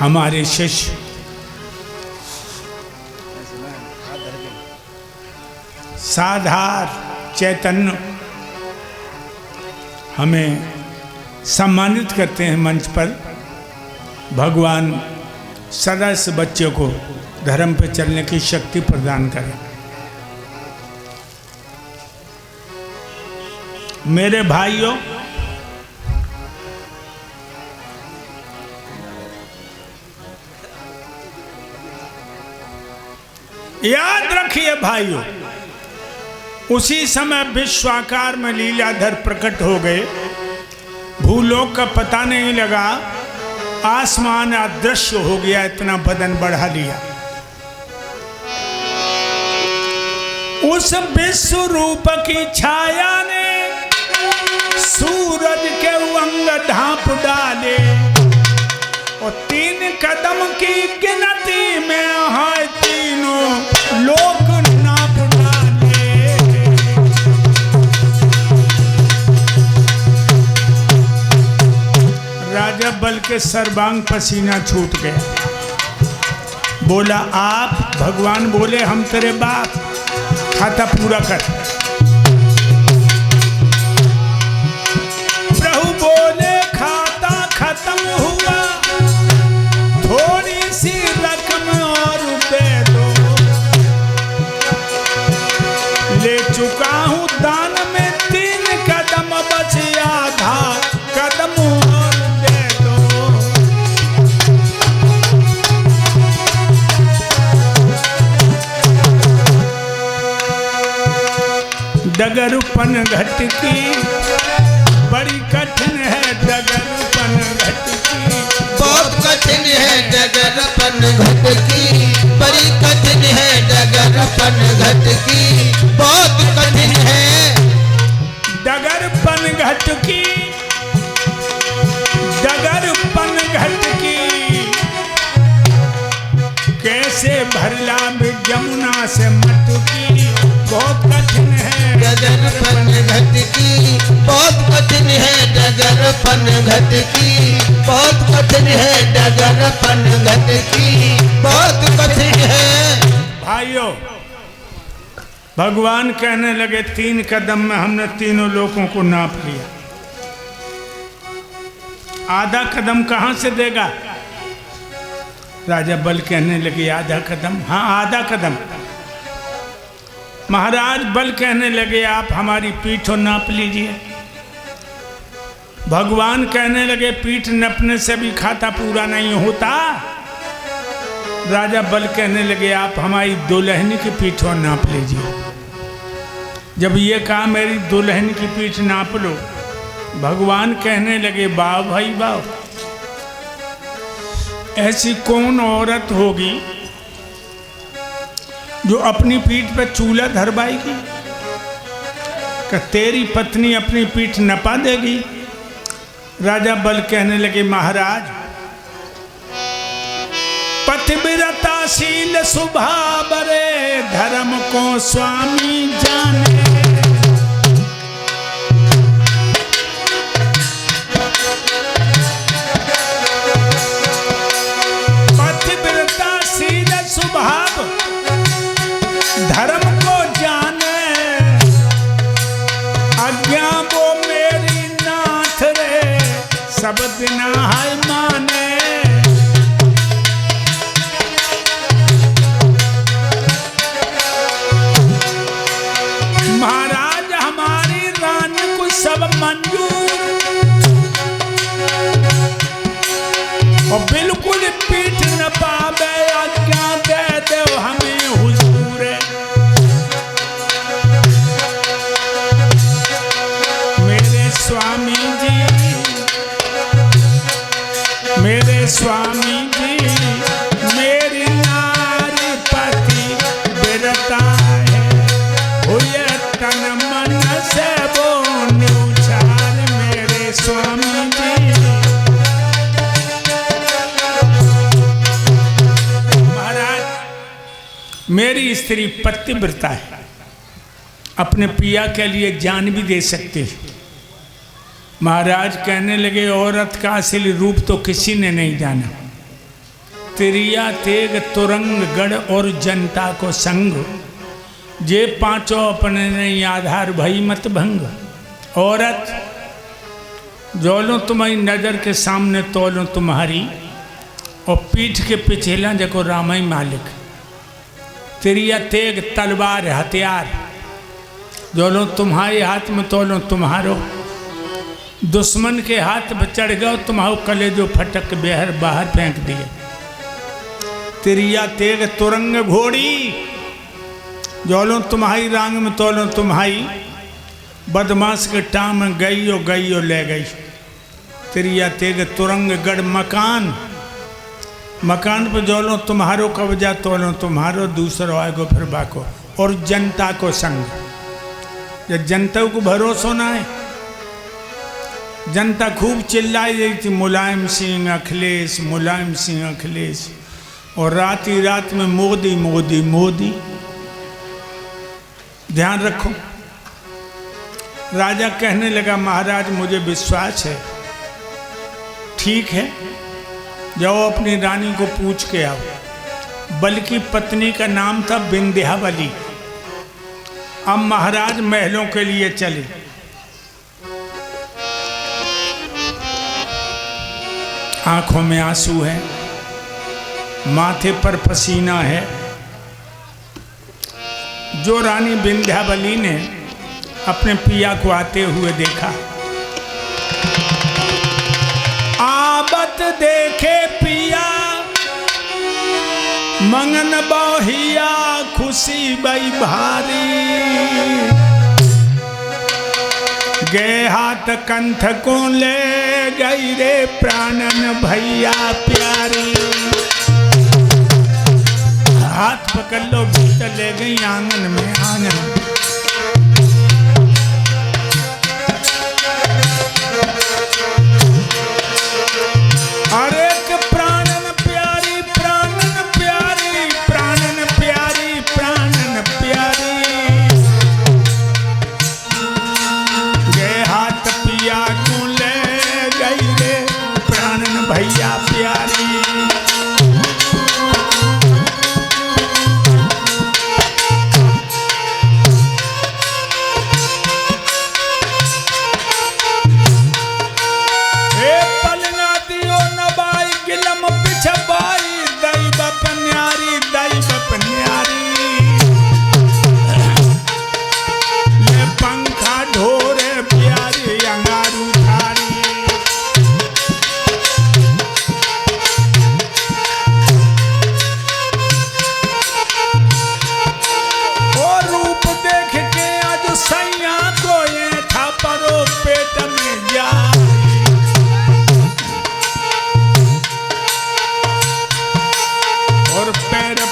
हमारे शिष्य साधार चैतन्य हमें सम्मानित करते हैं मंच पर। भगवान सदा इस बच्चे को धर्म पर चलने की शक्ति प्रदान करें। मेरे भाइयों, याद रखिए भाइयों, उसी समय विश्वाकार में लीलाधर प्रकट हो गए। भूलोक का पता नहीं लगा, आसमान अदृश्य हो गया, इतना बदन बढ़ा लिया। उस विश्व रूप की छाया ने सूरज के अंग ढांप डाले और 3 कदम की गिनती में है तीनों लोक नाप डाले। राजा बल के सर्वांग पसीना छूट गया। बोला आप? भगवान बोले हम तेरे बाप। खाता पूरा कर। प्रभु बोले खाता खत्म हुआ, थोड़ी सी रकम और दे दो। ले चुका हूं दान में 3 कदम, बच आधा कदम और दे दो। डगरपन घट की बड़ी कठिन है, डगरपन घट की बहुत कठिन है, डगरपन घट की बड़ी कठिन है, डगरपन घट की बहुत कठिन है। डगरपन घट की, डगरपन घट की कैसे भरला भी जमुना से मटकी, बहुत कठिन है। डगरपन घट की बहुत कठिन है, डगरपन घट की बहुत कठिन है, डगरपन घट की बहुत कठिन है। भाइयों, भगवान कहने लगे 3 कदम में हमने तीनों लोगों को नाप लिया। आधा कदम कहां से देगा? राजा बल कहने लगे आधा कदम। हाँ, आधा कदम। महाराज बल कहने लगे आप हमारी पीठ नाप लीजिए। भगवान कहने लगे पीठ नपने से भी खाता पूरा नहीं होता। राजा बल कहने लगे आप हमारी दुल्हन की पीठ नाप लीजिए। जब ये कहा मेरी दुल्हन की पीठ नाप लो, भगवान कहने लगे वाह भाई वाह, ऐसी कौन औरत होगी जो अपनी पीठ पर चूल्हा धरवाएगी? कि तेरी पत्नी अपनी पीठ नपा देगी? राजा बल कहने लगे महाराज, पतिव्रताशील स्वभाव रे, धर्म को स्वामी जाने। पतिव्रताशील स्वभाव धर्म को जाने, आज्ञा वो मेरी नाथ रे, सब दिन है माने। महाराज हमारी रानी को सब मंजूर और बिल्कुल पीठ न पावे, आज्ञा दे दो हमें हुजूर। मेरे स्वामी जी, मेरे स्वामी जी, मेरी नारी पति बिरता है, हुए तन मन से वो न्यूचार। मेरे स्वामी जी, महाराज मेरी स्त्री पतिव्रता है, अपने पिया के लिए जान भी दे सकते हैं। महाराज कहने लगे औरत का असली रूप तो किसी ने नहीं जाना। तिरिया तेग तुरंग गढ़ और जनता को संग, जे पांचों अपने नहीं आधार भई मत भंग। औरत जोलो तुम्हारी नजर के सामने तोलो तुम्हारी, और पीठ के पिछेला जको रामई मालिक। तिरिया तेग तलवार हथियार, जोलो तुम्हारे हाथ में तोलो तुम्हारो। दुश्मन के हाथ में चढ़ गयो तुम्हारो कलेजो फटक बेहर बाहर फेंक दिए। तिरिया तेग तुरंग घोड़ी, जोलो तुम्हारी रांग में तोलो तुम्हारी। बदमाश के टाम गई ले गई। तिरिया तेग तुरंग गढ़ मकान, मकान पर जोलो तुम्हारो कब्जा तोलो तुम्हारो। दूसरो आएगो फिर बाको। और जनता को संग, जब जनता को भरोसा ना है। जनता खूब चिल्लाई रही थी मुलायम सिंह अखिलेश, मुलायम सिंह अखिलेश। और रात ही रात में मोदी मोदी मोदी। ध्यान रखो। राजा कहने लगा महाराज मुझे विश्वास है, ठीक है, जाओ अपनी रानी को पूछ के आओ। बल्कि पत्नी का नाम था विंध्यावली। अब महाराज महलों के लिए चले। आंखों में आंसू है, माथे पर पसीना है। जो रानी विंध्यावली ने अपने पिया को आते हुए देखा, आबत देखे पिया मंगन बहिया, खुशी बई भारी। गे हाथ कंठ को ले गई रे प्राणन भैया प्यारी। हाथ पकड़ लो भीतर ले गई आंगन में आंगन। अरे प्राणन प्यारी, प्राणन प्यारी, प्राणन प्यारी, प्राणन प्यारी। गे हाथ पिया को ले गई रे प्राणन भैया प्यारी।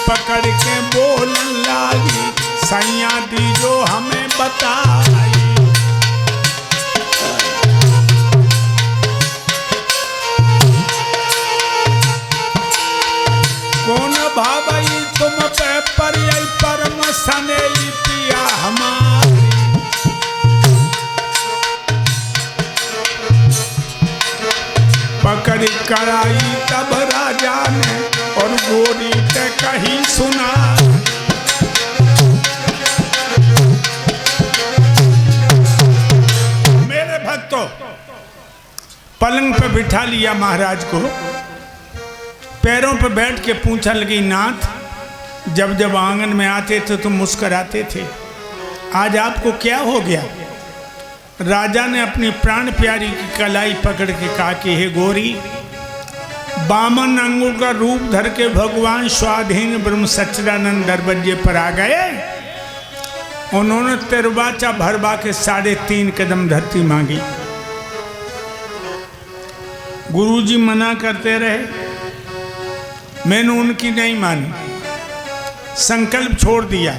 पकड़ के बोलन लागी, सैया दी जो हमें बताई। कौन भावई तुम पे परियई परम सनेई पिया हमारी। पकड़ कराई तब राजा ने और गोरी ते कहीं सुना। मेरे भक्तों, पलंग पे बिठा लिया महाराज को, पैरों पे बैठ के पूछा लगी नाथ, जब जब आंगन में आते थे तो मुस्कुराते थे, आज आपको क्या हो गया। राजा ने अपनी प्राण प्यारी की कलाई पकड़ के कहा कि हे गोरी, बामन अंगों का रूप धर के भगवान स्वाधीन ब्रह्म सच्चिदानंद दरवाजे पर आ गए। उन्होंने तिरवाचा भरवा के 3.5 कदम धरती मांगी। गुरुजी मना करते रहे, मैंने उनकी नहीं मानी, संकल्प छोड़ दिया।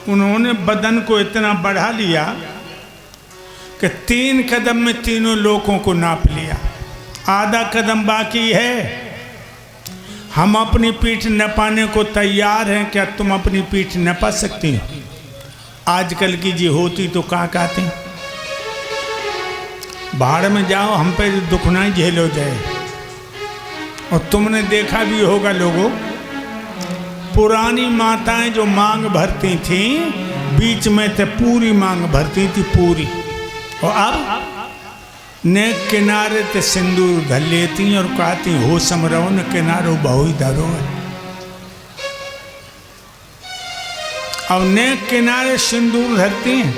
उन्होंने बदन को इतना बढ़ा लिया कि 3 कदम में तीनों लोगों को नाप लिया। आधा कदम बाकी है। हम अपनी पीठ नपाने को तैयार हैं, क्या तुम अपनी पीठ नपा सकती हो? आजकल की जी होती तो कहाँ कहते, भाड़ में जाओ, हम पे दुख ना झेलो जाए। और तुमने देखा भी होगा लोगों, पुरानी माताएं जो मांग भरती थीं, बीच में ते पूरी मांग भरती थी पूरी, और अब ने किनारे ते सिंदूर धर लेती और कहती हो समरो न किनारो बहु धरो। अब ने किनारे सिंदूर धरती हैं,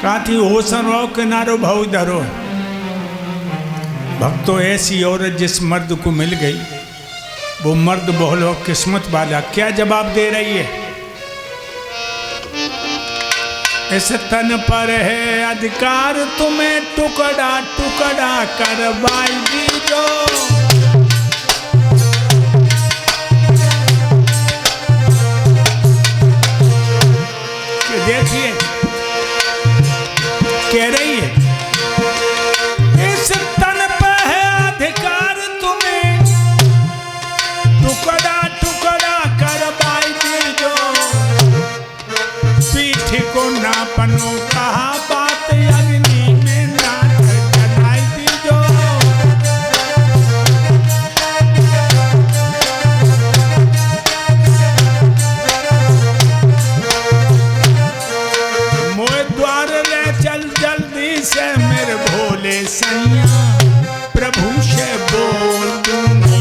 कहती हो समरो किनारो बहु धरो। भक्तों, ऐसी औरत जिस मर्द को मिल गई, वो मर्द बहुलो किस्मत वाला। क्या जवाब दे रही है? इस तन पर है अधिकार, तुम्हें टुकड़ा टुकड़ा करवाई दीजो। देखिए कह रही है, इस तन पर है अधिकार, तुम्हें टुकड़ा टुकड़ा करवाई दीजो। पीठ को नापनो कहा बात, अग्नि में नाक जलाई दीजो। मोए द्वार ले चल जल्दी से मेरे भोले सैया, प्रभु से बोल दूंगी।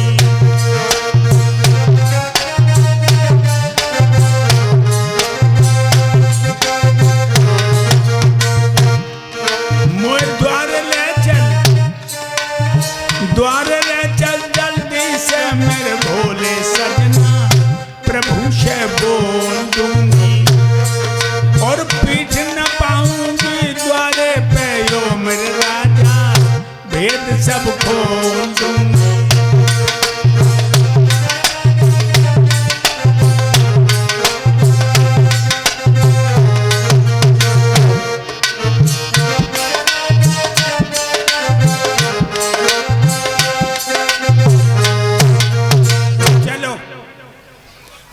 द्वार ले चल जल्दी से मेरे भोले सजना, प्रभु से बोल दूंगी। और पीठ न पाऊंगी द्वारे पे यो मेरे राजा, भेद सब खोल दूंगी।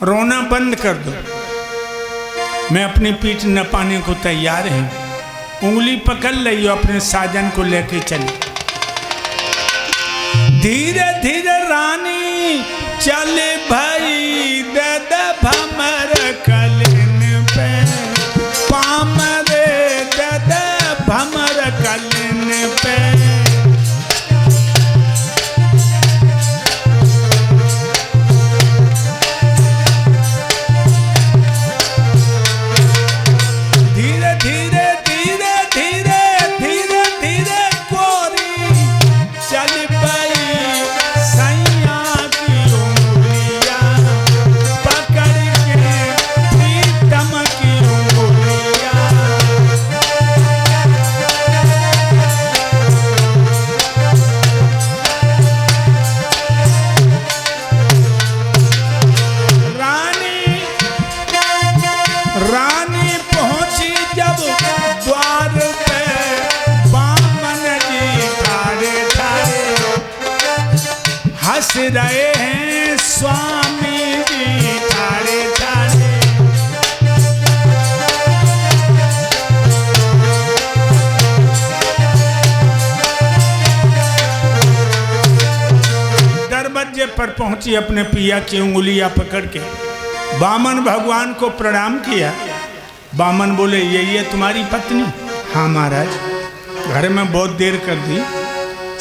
रोना बंद कर दो, मैं अपनी पीठ न पाने को तैयार हूं। उंगली पकड़ ली, अपने साजन को लेके चली। धीरे धीरे रानी चले भाई, दादा भमर कलिन पे पामरे, दादा भमर कलिन पे। रहे हैं स्वामी जी ठाड़े ठाड़े। दरवाजे पर पहुंची, अपने पिया की उंगलियां पकड़ के बामन भगवान को प्रणाम किया। बामन बोले, ये तुम्हारी पत्नी? हाँ महाराज, घर में बहुत देर कर दी,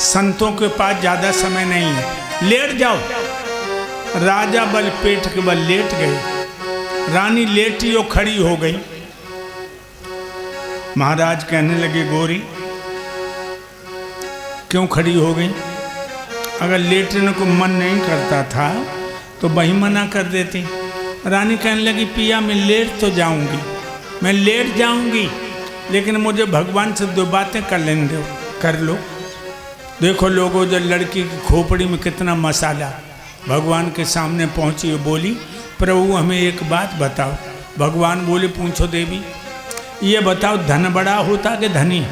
संतों के पास ज्यादा समय नहीं है, लेट जाओ। राजा बल पेट के बल लेट गए। रानी लेटी और खड़ी हो गई। महाराज कहने लगे, गोरी क्यों खड़ी हो गई? अगर लेटने को मन नहीं करता था तो वही मना कर देती। रानी कहने लगी, पिया मैं लेट तो जाऊंगी, मैं लेट जाऊंगी, लेकिन मुझे भगवान से दो बातें कर लेने दो। कर लो। देखो लोगों, जो लड़की की खोपड़ी में कितना मसाला। भगवान के सामने पहुंची और बोली, प्रभु हमें एक बात बताओ। भगवान बोले, पूछो देवी। ये बताओ, धन बड़ा होता कि धनी?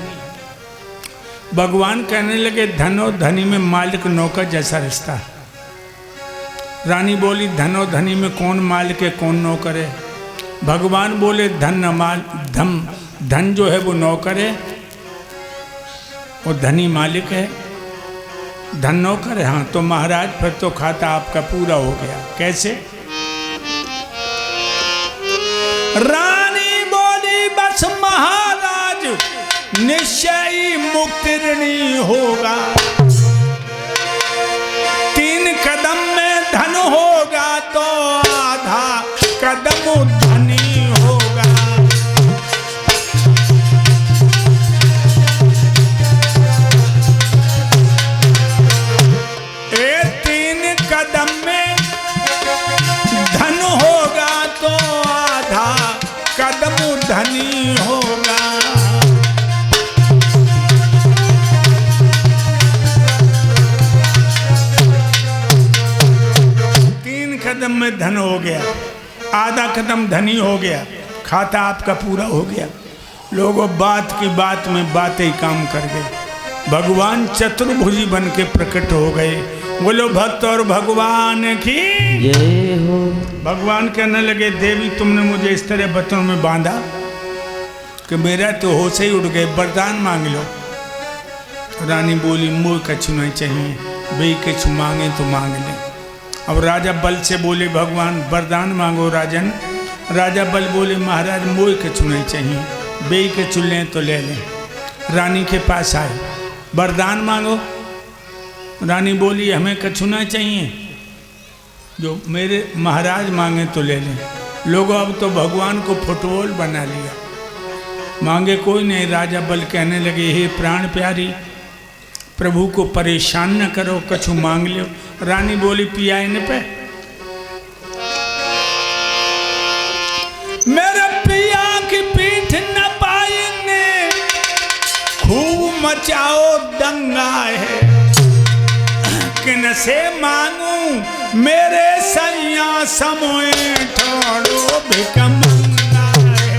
भगवान कहने लगे, धन और धनी में मालिक नौकर जैसा रिश्ता है। रानी बोली, धन और धनी में कौन मालिक है कौन नौकर है? भगवान बोले, धन जो है वो नौकर है और धनी मालिक है। धनो करे। हाँ तो महाराज फिर तो खाता आपका पूरा हो गया। कैसे? रानी बोली बस महाराज निश्चय ही मुक्ति ऋणी होगा, 3 कदम में धन होगा तो आधा कदम धनी होगा। ए 3 कदम में धन होगा तो आधा कदम धनी होगा। 3 कदम में धन हो गया, आधा कदम धनी हो गया, खाता आपका पूरा हो गया। लोगों बात की बात में बातें काम कर गए। भगवान चतुर्भुजी बन के प्रकट हो गए। बोलो भक्त और भगवान की जय हो। भगवान कहने लगे देवी तुमने मुझे इस तरह बतों में बांधा कि मेरा तो होश ही उड़ गए, वरदान मांग लो। रानी बोली मुझे कछु नहीं चाहिए, वे कछु मांगे तो मांग ले। अब राजा बल से बोले भगवान वरदान मांगो राजन। राजा बल बोले महाराज मुझे कछु नहीं चाहिए, वे कछु लें तो ले लें। रानी के पास आए, वरदान मांगो। रानी बोली हमें कछु ना चाहिए, जो मेरे महाराज मांगे तो ले लें। लोगों अब तो भगवान को फुटबॉल बना लिया, मांगे कोई नहीं। राजा बल कहने लगे हे प्राण प्यारी प्रभु को परेशान न करो, कछु मांग लो। रानी बोली पिया इन पे मेरे पिया की पीठ न पाएंगे, खूब मचाओ दंगा है। किन से मांगू मेरे सैया समोए ठोड़ो भिकमंगा है।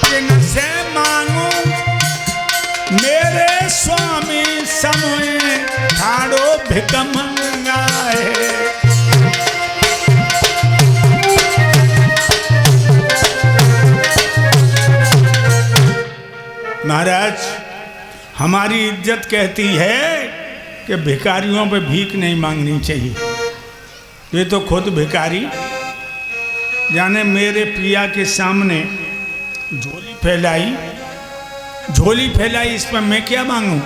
किन से मांगू मेरे स्वामी समोए ठाड़ो भिकमंगा है। महाराज हमारी इज्जत कहती है कि भिखारियों पे भीख नहीं मांगनी चाहिए। ये तो खुद भिखारी जाने मेरे पिया के सामने झोली फैलाई, इस पर मैं क्या मांगूं?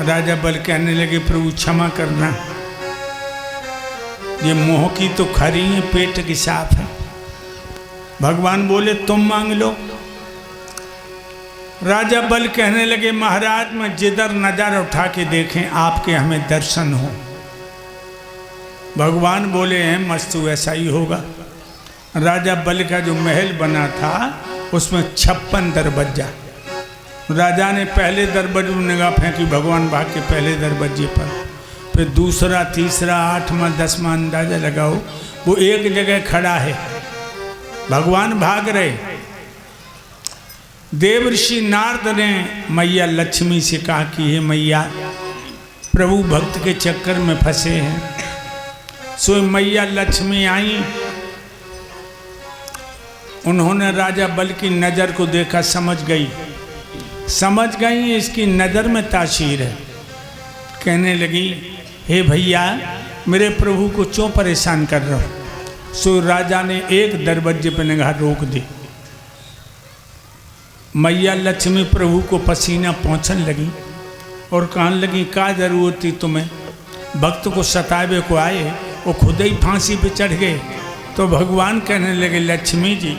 राजा बल कहने लगे प्रभु क्षमा करना, ये मोह की तो खरी है, पेट की साफ है। भगवान बोले तुम मांग लो। राजा बल कहने लगे महाराज मैं जिधर नजर उठा के देखें आपके हमें दर्शन हो। भगवान बोले हैं मस्तु ऐसा ही होगा। राजा बल का जो महल बना था उसमें 56 दरवाजा। राजा ने पहले दरवाजे में निगाह फेंकी, भगवान भाग के पहले दरवाजे पर, फिर दूसरा, तीसरा, 8वां, 10वां अंदाजा लगाओ वो एक जगह खड़ा है। भगवान भाग रहे। देवर्षि नारद ने मैया लक्ष्मी से कहा कि हे मैया प्रभु भक्त के चक्कर में फंसे हैं। सो मैया लक्ष्मी आई, उन्होंने राजा बल की नज़र को देखा, समझ गई इसकी नज़र में तासीर है। कहने लगी हे भैया मेरे प्रभु को क्यों परेशान कर रहे हो? सो राजा ने एक दरवाजे पर निगाह रोक दी। मैया लक्ष्मी प्रभु को पसीना पहुँचने लगी और कहने लगी क्या जरूरत थी तुम्हें? भक्त को सतावे को आए, वो खुद ही फांसी पे चढ़ गए। तो भगवान कहने लगे लक्ष्मी जी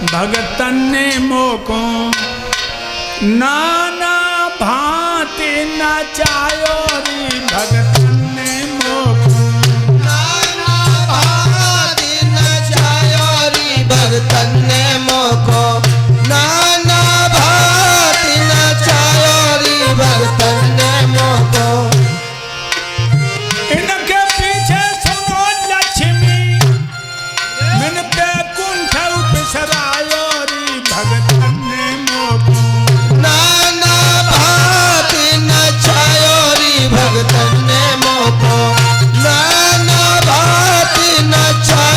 भगतन ने मोको नाना भांति नचायो रे। भगतन ने मोको नाना भांति नचायो रे। भगतन ने मोको नाना भांति नचायो रे। भगतन ने मोको। इनके पीछे सुनो लक्ष्मी मन पे कुंठ बिसरायो रे। भगतन ने मोको नाना भांति नचायो रे। भगतन ने मोको नाना भांति नचायो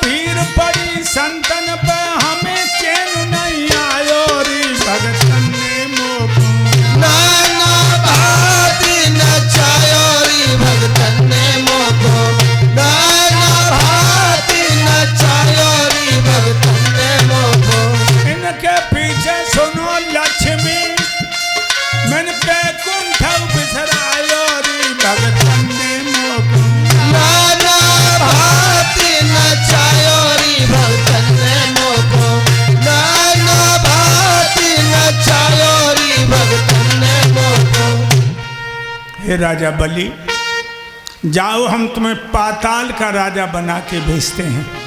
पीर पड़ी संतन पे हमें चैन नहीं आयो रे भगतन ने मोको नाना भांति नचायो रे भगतन ने मोको नाना भांति नचायो रे भगतन ने मोको इनके पीछे सुनो लक्ष्मी मन पे कुंठ बिसरायो रे भगतन ने मोको नाना भांति नचायो रे भगतन ने मोको नाना भांति नचायो रे भगतन ने मोको। हे राजा बलि, जाओ हम तुम्हें पाताल का राजा बना के भेजते हैं।